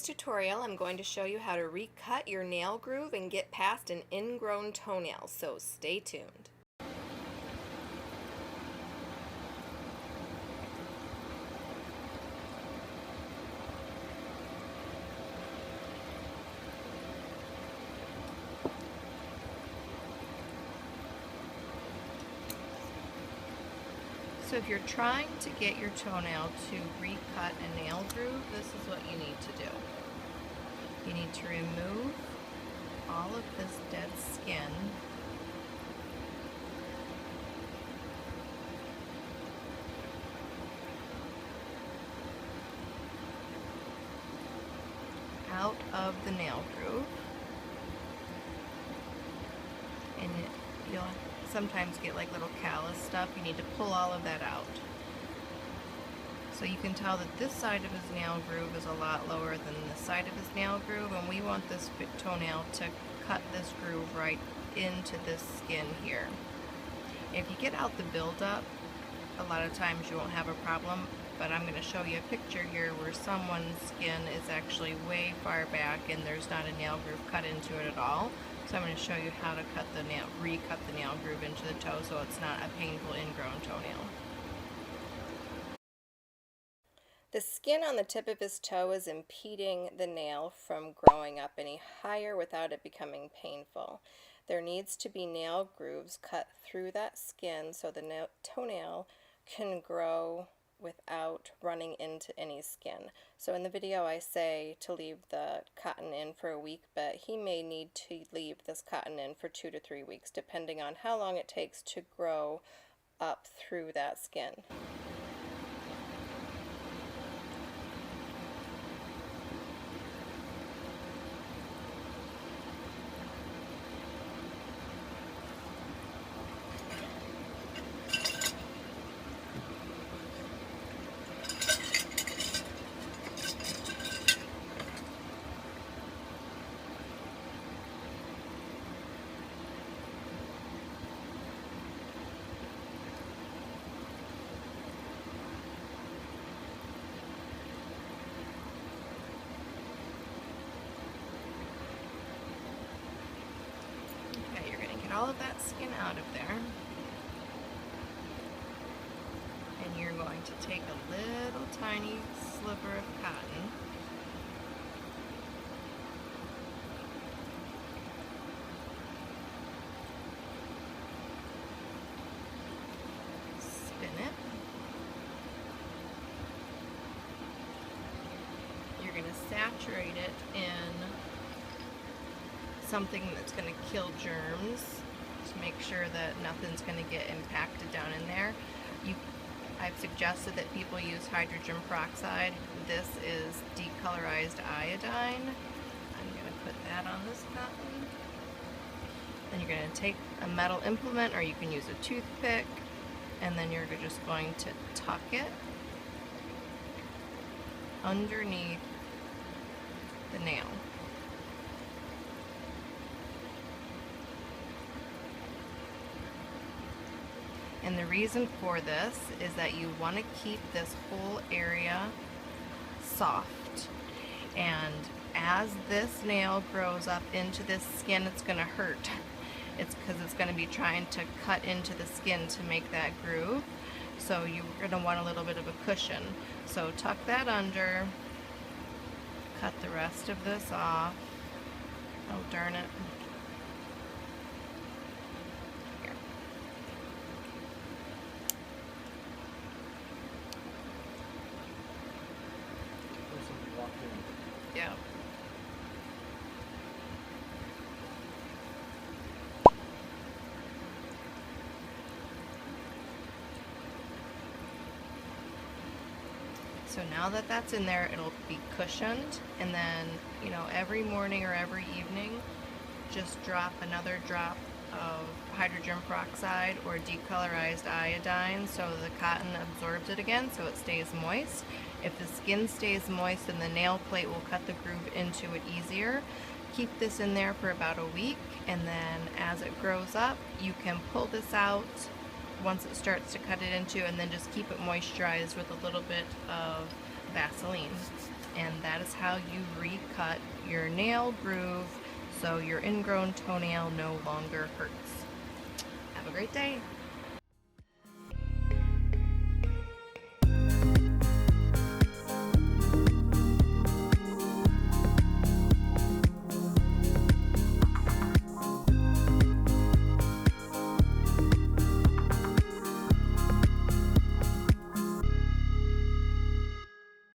tutorial, I'm going to show you how to recut your nail groove and get past an ingrown toenail, so stay tuned. So if you're trying to get your toenail to recut a nail groove, this is what you need to do. You need to remove all of this dead skin. Out of the nail groove. And you'll sometimes get like little callus stuff. You need to pull all of that out. So you can tell that this side of his nail groove is a lot lower than the side of his nail groove, and we want this toenail to cut this groove right into this skin here. If you get out the buildup, a lot of times you won't have a problem, but I'm going to show you a picture here where someone's skin is actually way far back and there's not a nail groove cut into it at all. So I'm going to show you how to recut the nail groove into the toe so it's not a painful ingrown toenail. The skin on the tip of his toe is impeding the nail from growing up any higher without it becoming painful. There needs to be nail grooves cut through that skin so the toenail can grow without running into any skin. So in the video I say to leave the cotton in for a week, but he may need to leave this cotton in for 2 to 3 weeks depending on how long it takes to grow up through that skin. All of that skin out of there, and you're going to take a little tiny sliver of cotton, spin it. You're going to saturate it in something that's going to kill germs to make sure that nothing's going to get impacted down in there. I've suggested that people use hydrogen peroxide. This is decolorized iodine. I'm going to put that on this cotton. Then you're going to take a metal implement, or you can use a toothpick, and then you're just going to tuck it underneath the nail. And the reason for this is that you want to keep this whole area soft. And as this nail grows up into this skin, it's going to hurt. It's because it's going to be trying to cut into the skin to make that groove. So you're going to want a little bit of a cushion. So tuck that under, cut the rest of this off. Oh, darn it. Yeah. So now that that's in there, it'll be cushioned, and then, you know, every morning or every evening, just drop another drop of hydrogen peroxide or decolorized iodine so the cotton absorbs it again so it stays moist. If the skin stays moist, then the nail plate will cut the groove into it easier. Keep this in there for about a week, and then as it grows up, you can pull this out once it starts to cut it into, and then just keep it moisturized with a little bit of Vaseline. And that that is how you recut your nail groove so your ingrown toenail no longer hurts. Have a great day.